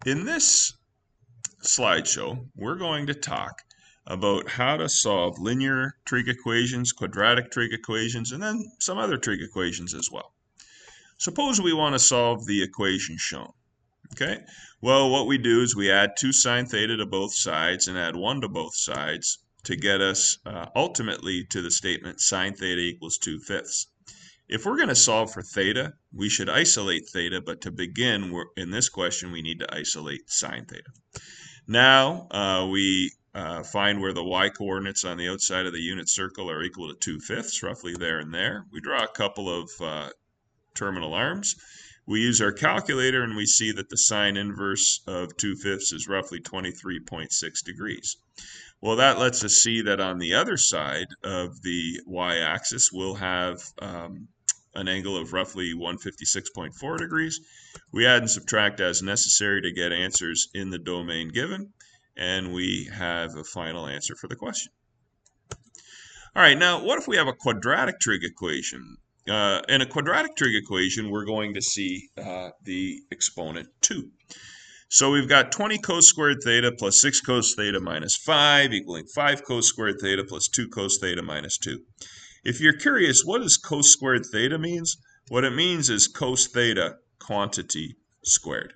In this slideshow, we're going to talk about how to solve linear trig equations, quadratic trig equations, and then some other trig equations as well. Suppose we want to solve the equation shown. Okay, well, what we do is we add 2 sine theta to both sides and add 1 to both sides to get us ultimately to the statement sine theta equals 2/5. If we're going to solve for theta, we should isolate theta, but to begin, in this question, we need to isolate sine theta. Now, we find where the y-coordinates on the outside of the unit circle are equal to 2/5, roughly there and there. We draw a couple of terminal arms. We use our calculator and we see that the sine inverse of 2/5 is roughly 23.6 degrees. Well, that lets us see that on the other side of the y-axis, we'll have an angle of roughly 156.4 degrees. We add and subtract as necessary to get answers in the domain given, and we have a final answer for the question. All right, now what if we have a quadratic trig equation? In a quadratic trig equation, we're going to see the exponent 2. So we've got 20 cos squared theta plus 6 cos theta minus 5 equaling 5 cos squared theta plus 2 cos theta minus 2. If you're curious, what does cos squared theta means? What it means is cos theta quantity squared.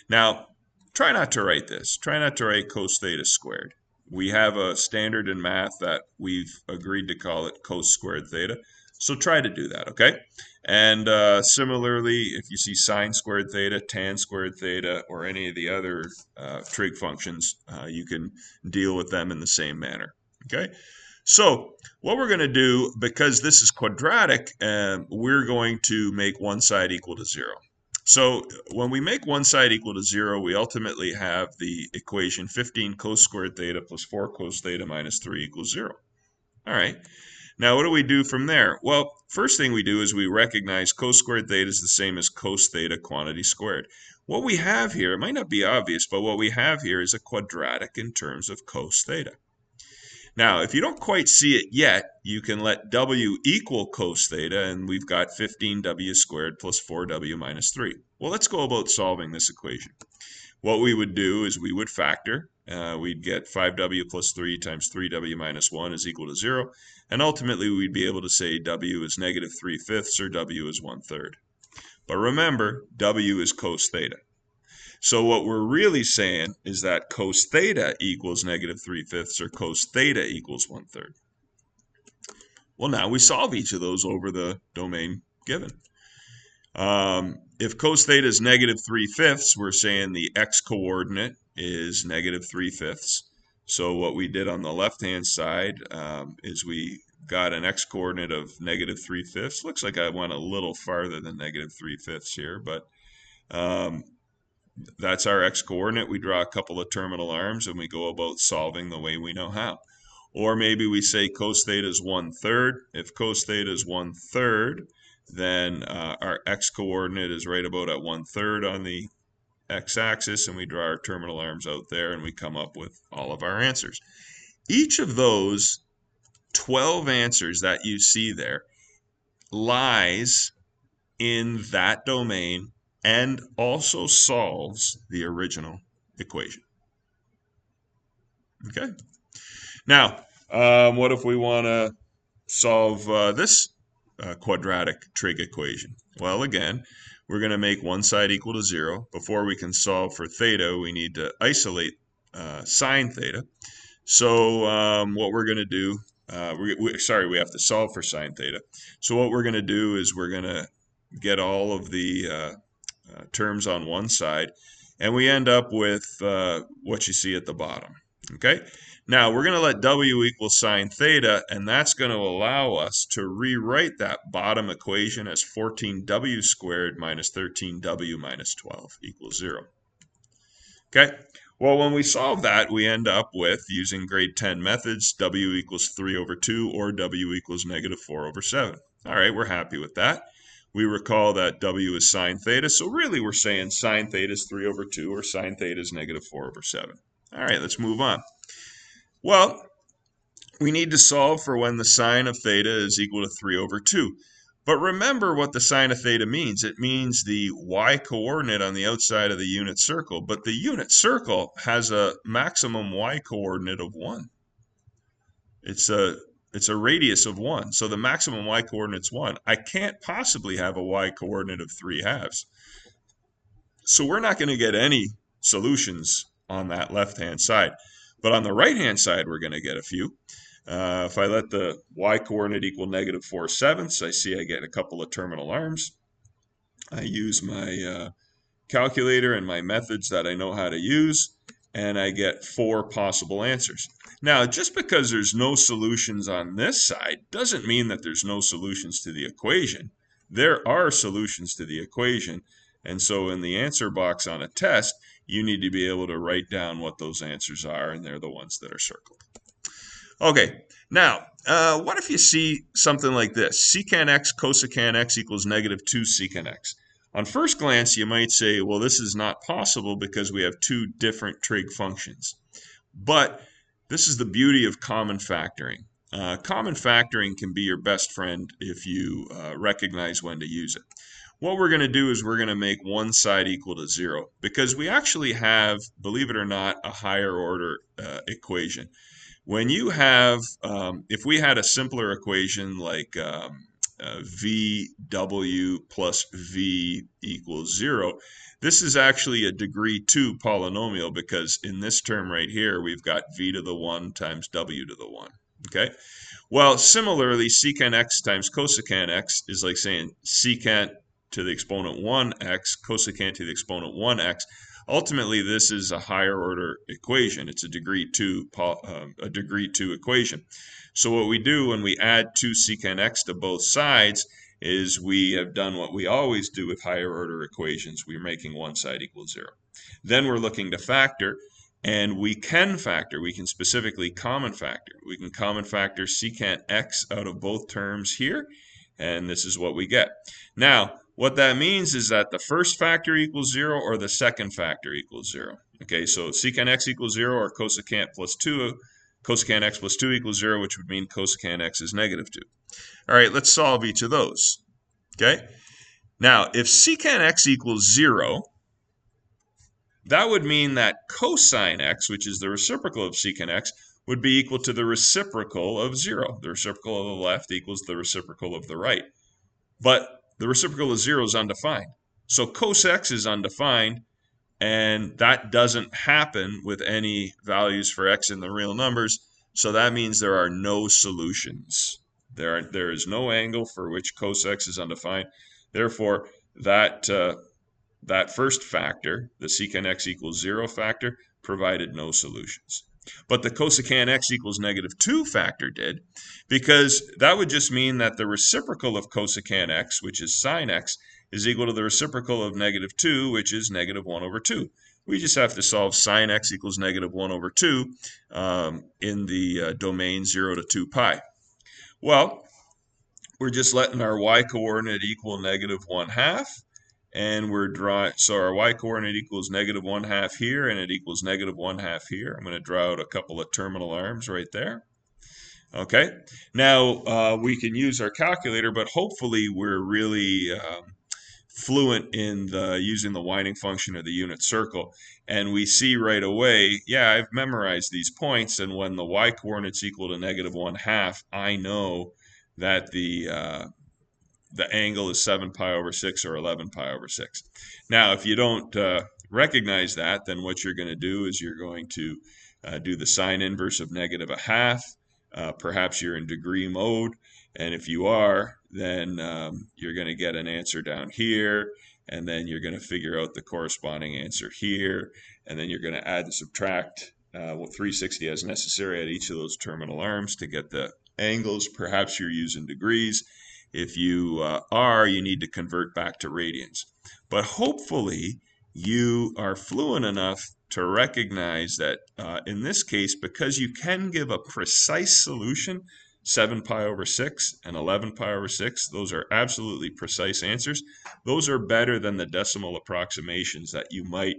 Now, try not to write this. Try not to write cos theta squared. We have a standard in math that we've agreed to call it cos squared theta. So try to do that, okay? And similarly, if you see sine squared theta, tan squared theta, or any of the other trig functions, you can deal with them in the same manner, okay? So what we're going to do, because this is quadratic, we're going to make one side equal to 0. So when we make one side equal to 0, we ultimately have the equation 15 cos squared theta plus 4 cos theta minus 3 equals 0. All right. Now, what do we do from there? Well, first thing we do is we recognize cos squared theta is the same as cos theta quantity squared. What we have here, it might not be obvious, but what we have here is a quadratic in terms of cos theta. Now, if you don't quite see it yet, you can let w equal cos theta, and we've got 15w squared plus 4w minus 3. Well, let's go about solving this equation. What we would do is we would factor. We'd get 5w plus 3 times 3w minus 1 is equal to 0. And ultimately, we'd be able to say w is negative 3/5 or w is 1/3. But remember, w is cos theta. So what we're really saying is that cos theta equals negative 3/5 or cos theta equals 1/3. Well, now we solve each of those over the domain given. If cos theta is negative 3/5, we're saying the x-coordinate is negative 3/5. So what we did on the left-hand side is we got an x-coordinate of negative 3/5. Looks like I went a little farther than negative 3/5 here, but that's our x-coordinate. We draw a couple of terminal arms and we go about solving the way we know how. Or maybe we say cos theta is 1/3. If cos theta is 1/3, then our x-coordinate is right about at 1/3 on the x-axis, and we draw our terminal arms out there and we come up with all of our answers. Each of those 12 answers that you see there lies in that domain and also solves the original equation. Okay? Now, what if we want to solve this quadratic trig equation? Well, again, we're going to make one side equal to 0. Before we can solve for theta, we need to isolate sine theta. So what we're going to do, we have to solve for sine theta. So what we're going to do is we're going to get all of the terms on one side, and we end up with what you see at the bottom. Okay? Now, we're going to let w equal sine theta, and that's going to allow us to rewrite that bottom equation as 14w squared minus 13w minus 12 equals 0. Okay? Well, when we solve that, we end up with, using grade 10 methods, w equals 3/2 or w equals negative 4/7. All right, we're happy with that. We recall that w is sine theta, so really we're saying sine theta is 3/2 or sine theta is negative 4/7. All right, let's move on. Well, we need to solve for when the sine of theta is equal to 3/2. But remember what the sine of theta means. It means the y-coordinate on the outside of the unit circle. But the unit circle has a maximum y-coordinate of 1. It's a radius of 1. So the maximum y-coordinate's 1. I can't possibly have a y-coordinate of 3/2. So we're not going to get any solutions on that left-hand side. But on the right-hand side, we're going to get a few. If I let the y-coordinate equal -4/7, I see I get a couple of terminal arms. I use my calculator and my methods that I know how to use, and I get 4 possible answers. Now, just because there's no solutions on this side doesn't mean that there's no solutions to the equation. There are solutions to the equation, and so in the answer box on a test, you need to be able to write down what those answers are, and they're the ones that are circled. Okay, now, what if you see something like this? Secant x cosecant x equals -2 secant x. On first glance, you might say, well, this is not possible because we have 2 different trig functions. But this is the beauty of common factoring. Common factoring can be your best friend if you recognize when to use it. What we're going to do is we're going to make one side equal to 0 because we actually have, believe it or not, a higher order equation. When you have, if we had a simpler equation like VW plus V equals 0, this is actually a degree 2 polynomial because in this term right here, we've got V to the 1 times W to the 1, okay? Well, similarly, secant x times cosecant x is like saying secant to the exponent 1x, cosecant to the exponent 1x. Ultimately, this is a higher order equation. It's a degree 2 equation. So what we do when we add 2 secant x to both sides is we have done what we always do with higher order equations. We're making one side equal 0. Then we're looking to factor, and we can factor. We can specifically common factor. We can common factor secant x out of both terms here, and this is what we get. Now, what that means is that the first factor equals 0 or the second factor equals 0. Okay, so secant x equals 0 or cosecant x plus 2 equals 0, which would mean cosecant x is -2. All right, let's solve each of those. Okay, now if secant x equals 0, that would mean that cosine x, which is the reciprocal of secant x, would be equal to the reciprocal of 0. The reciprocal of the left equals the reciprocal of the right. But the reciprocal of 0 is undefined. So cos x is undefined, and that doesn't happen with any values for x in the real numbers. So that means there are no solutions. There is no angle for which cos x is undefined. Therefore, that first factor, the secant x equals 0 factor, provided no solutions. But the cosecant x equals -2 factor did, because that would just mean that the reciprocal of cosecant x, which is sine x, is equal to the reciprocal of -2, which is -1/2. We just have to solve sine x equals -1/2 in the domain 0 to 2 pi. Well, we're just letting our y-coordinate equal -1/2. And we're drawing, so our y-coordinate equals -1/2 here, and it equals -1/2 here. I'm going to draw out a couple of terminal arms right there. Okay, now we can use our calculator, but hopefully we're really fluent in using the winding function of the unit circle. And we see right away, yeah, I've memorized these points, and when the y-coordinate's equal to -1/2, I know that the angle is 7 pi over 6 or 11 pi over 6. Now, if you don't recognize that, then what you're going to do is you're going to do the sine inverse of -1/2. Perhaps you're in degree mode, and if you are, then you're going to get an answer down here, and then you're going to figure out the corresponding answer here, and then you're going to add and subtract 360 as necessary at each of those terminal arms to get the angles. Perhaps you're using degrees. If you you need to convert back to radians. But hopefully you are fluent enough to recognize that in this case, because you can give a precise solution, 7 pi over 6 and 11 pi over 6, those are absolutely precise answers. Those are better than the decimal approximations that you might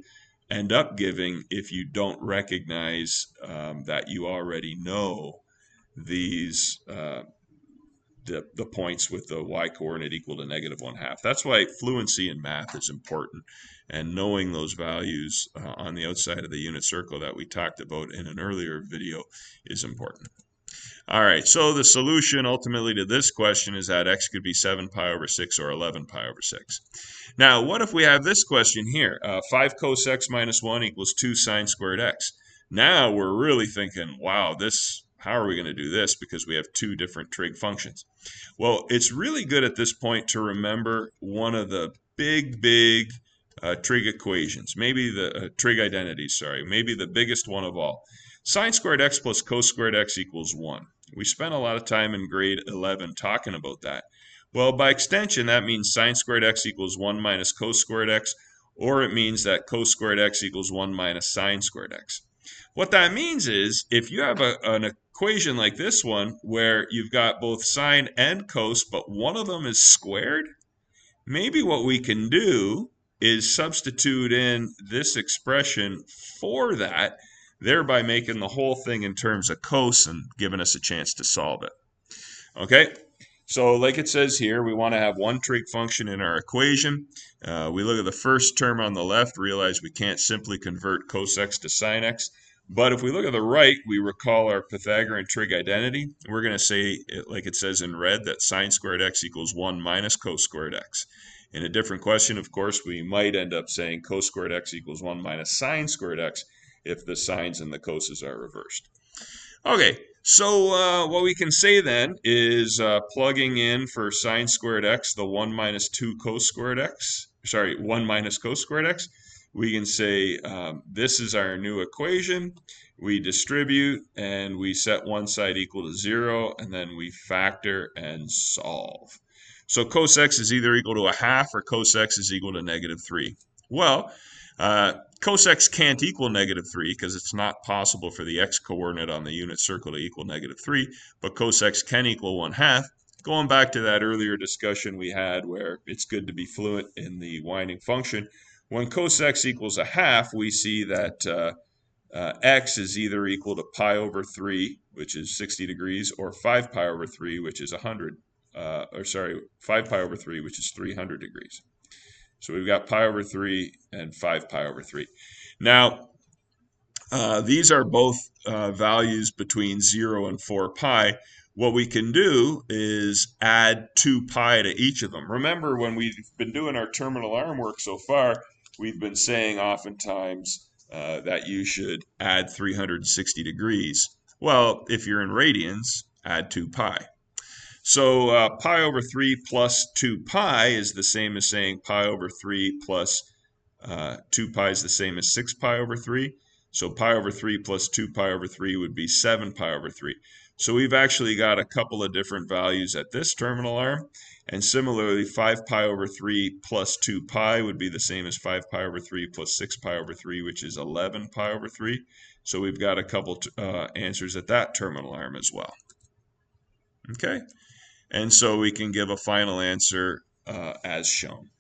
end up giving if you don't recognize that you already know these the points with the y-coordinate equal to -1/2. That's why fluency in math is important, and knowing those values on the outside of the unit circle that we talked about in an earlier video is important. All right, so the solution ultimately to this question is that x could be 7 pi over 6 or 11 pi over 6. Now, what if we have this question here? 5 cos x minus 1 equals 2 sine squared x. Now we're really thinking, wow, how are we going to do this? Because we have two different trig functions. Well, it's really good at this point to remember one of the big trig equations, maybe the trig identities, sorry, maybe the biggest one of all. Sine squared x plus cos squared x equals 1. We spent a lot of time in grade 11 talking about that. Well, by extension, that means sine squared x equals 1 minus cos squared x, or it means that cos squared x equals 1 minus sine squared x. What that means is, if you have an equation like this one, where you've got both sine and cos, but one of them is squared, maybe what we can do is substitute in this expression for that, thereby making the whole thing in terms of cos and giving us a chance to solve it. Okay, so like it says here, we want to have one trig function in our equation. We look at the first term on the left, realize we can't simply convert cos x to sine x. But if we look at the right, we recall our Pythagorean trig identity. We're going to say, like it says in red, that sine squared x equals 1 minus cos squared x. In a different question, of course, we might end up saying cos squared x equals 1 minus sine squared x if the sines and the coses are reversed. Okay, so what we can say then is plugging in for sine squared x the 1 minus 2 cos squared x, 1 minus cos squared x. We can say this is our new equation. We distribute and we set one side equal to 0, and then we factor and solve. So cos x is either equal to 1/2 or cos x is equal to -3. Well, cos x can't equal -3 because it's not possible for the x-coordinate on the unit circle to equal -3, but cos x can equal 1/2. Going back to that earlier discussion we had where it's good to be fluent in the winding function, when cos x equals 1/2, we see that x is either equal to pi over 3, which is 60 degrees, or 5 pi over 3, which is 5 pi over 3, which is 300 degrees. So we've got pi over 3 and 5 pi over 3. Now, these are both values between 0 and 4 pi. What we can do is add 2 pi to each of them. Remember, when we've been doing our terminal arm work so far, we've been saying oftentimes that you should add 360 degrees. Well, if you're in radians, add 2 pi. So pi over 3 plus 2 pi is the same as saying pi over 3 plus 2 pi is the same as 6 pi over 3. So pi over 3 plus 2 pi over 3 would be 7 pi over 3. So we've actually got a couple of different values at this terminal arm. And similarly, 5 pi over 3 plus 2 pi would be the same as 5 pi over 3 plus 6 pi over 3, which is 11 pi over 3. So we've got a couple answers at that terminal arm as well. Okay. And so we can give a final answer as shown.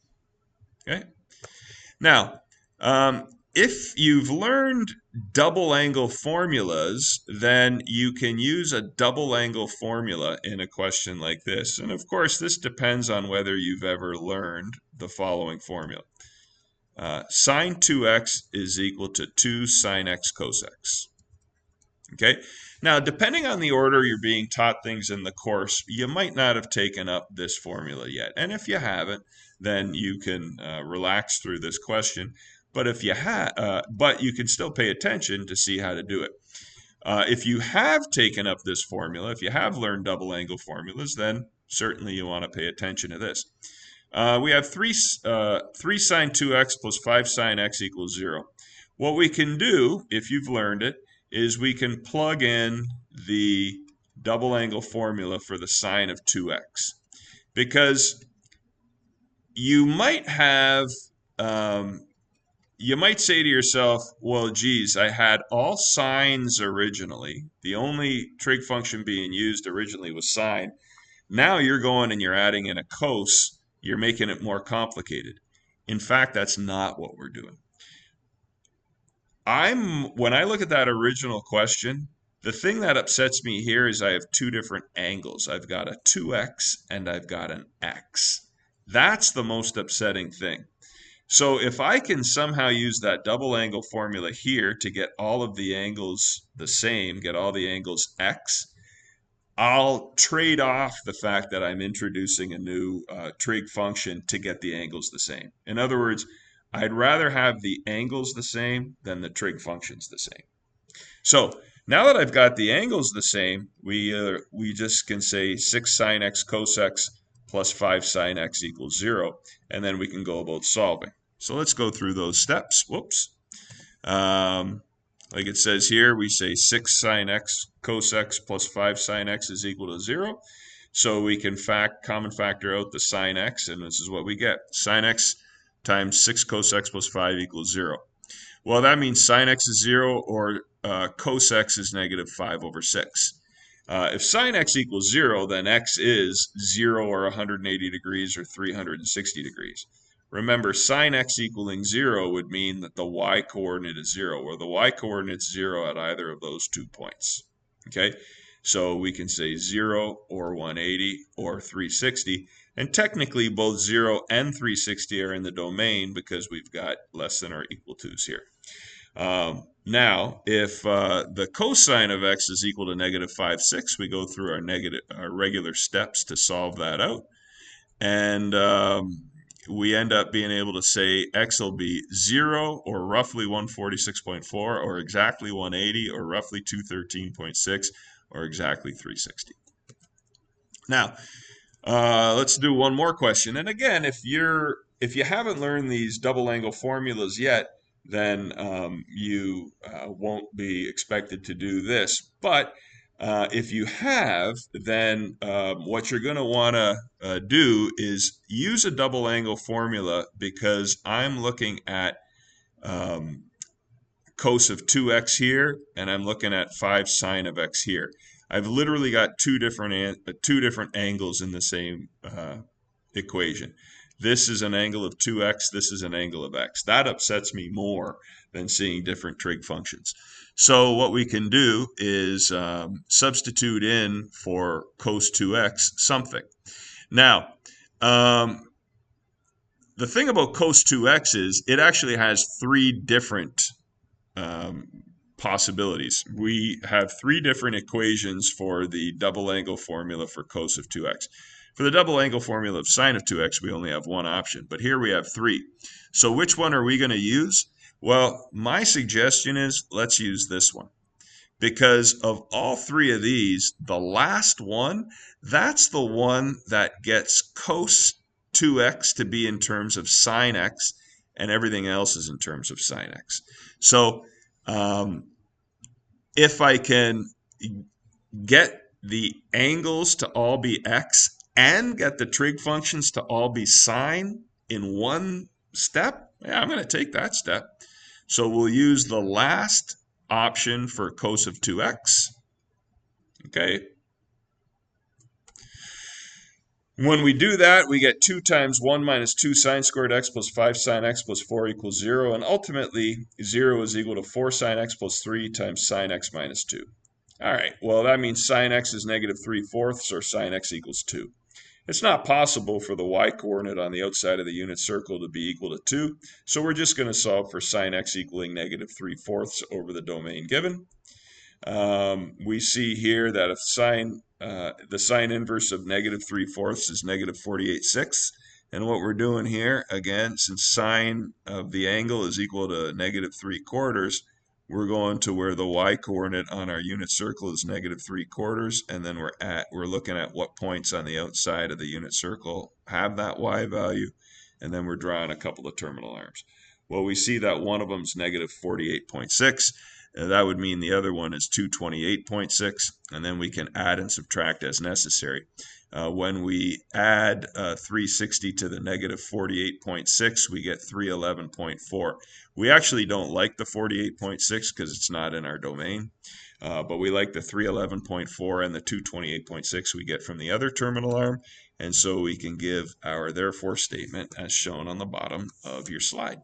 Okay. Now, if you've learned double angle formulas, then you can use a double angle formula in a question like this. And of course, this depends on whether you've ever learned the following formula. Sine 2x is equal to 2 sine x cos x. Okay. Now, depending on the order you're being taught things in the course, you might not have taken up this formula yet. And if you haven't, then you can relax through this question. But if you but you can still pay attention to see how to do it. If you have taken up this formula, if you have learned double angle formulas, then certainly you want to pay attention to this. We have 3 sine 2x plus 5 sine x equals 0. What we can do, if you've learned it, is we can plug in the double angle formula for the sine of 2x. Because you might have, you might say to yourself, well, geez, I had all sines originally. The only trig function being used originally was sine. Now you're going and you're adding in a cos. You're making it more complicated. In fact, that's not what we're doing. When I look at that original question, The thing that upsets me here is I have two different angles. I've got a 2x and I've got an x. That's the most upsetting thing. So if I can somehow use that double angle formula here to get all of the angles the same, get all the angles x, I'll trade off the fact that I'm introducing a new trig function to get the angles the same. In other words, I'd rather have the angles the same than the trig functions the same. So now that I've got the angles the same, we just can say 6 sine x cos x plus 5 sine x equals 0, and then we can go about solving. So let's go through those steps. Whoops. Like it says here, we say 6 sine x cos x plus 5 sine x is equal to 0. So we can common factor out the sine x, and this is what we get. Sine x times 6 cos x plus 5 equals 0. Well, that means sine x is 0 or cos x is negative 5 over 6. If sine x equals 0, then x is 0 or 180 degrees or 360 degrees. Remember, sine x equaling 0 would mean that the y-coordinate is 0, or the y-coordinate is 0 at either of those 2 points. Okay, so we can say 0 or 180 or 360, and technically both 0 and 360 are in the domain because we've got less than or equal to's here. Now, if the cosine of x is equal to negative 5, 6, we go through our regular steps to solve that out, and we end up being able to say x will be 0 or roughly 146.4 or exactly 180 or roughly 213.6 or exactly 360. Now, let's do one more question. And again, if you haven't learned these double angle formulas yet, then you won't be expected to do this. But if you have, then what you're going to want to do is use a double angle formula, because I'm looking at cos of 2x here, and I'm looking at 5 sine of x here. I've literally got two different angles in the same equation. This is an angle of 2x, this is an angle of x. That upsets me more than seeing different trig functions. So what we can do is substitute in for cos 2x something. Now, the thing about cos 2x is it actually has three different possibilities. We have three different equations for the double angle formula for cos of 2x. For the double angle formula of sine of 2x, we only have one option, but here we have three. So which one are we going to use? Well, my suggestion is let's use this one, because of all three of these, the last one, that's the one that gets cos 2x to be in terms of sine x, and everything else is in terms of sine x. So if I can get the angles to all be x and get the trig functions to all be sine in one step, yeah, I'm going to take that step. So we'll use the last option for cos of 2x. Okay. When we do that, we get 2 times 1 minus 2 sine squared x plus 5 sine x plus 4 equals 0. And ultimately, 0 is equal to 4 sine x plus 3 times sine x minus 2. All right, well, that means sine x is negative 3/4, or sine x equals 2. It's not possible for the y-coordinate on the outside of the unit circle to be equal to 2. So we're just going to solve for sine x equaling negative 3/4 over the domain given. We see here that if the sine inverse of negative 3/4 is negative 48/6. And what we're doing here, again, since sine of the angle is equal to negative 3/4, we're going to where the y-coordinate on our unit circle is negative 3/4, and then we're looking at what points on the outside of the unit circle have that y value, and then we're drawing a couple of terminal arms. Well, we see that one of them is negative 48.6. That would mean the other one is 228.6, and then we can add and subtract as necessary. When we add 360 to the negative 48.6, we get 311.4. We actually don't like the 48.6 because it's not in our domain, but we like the 311.4 and the 228.6 we get from the other terminal arm, and so we can give our therefore statement as shown on the bottom of your slide.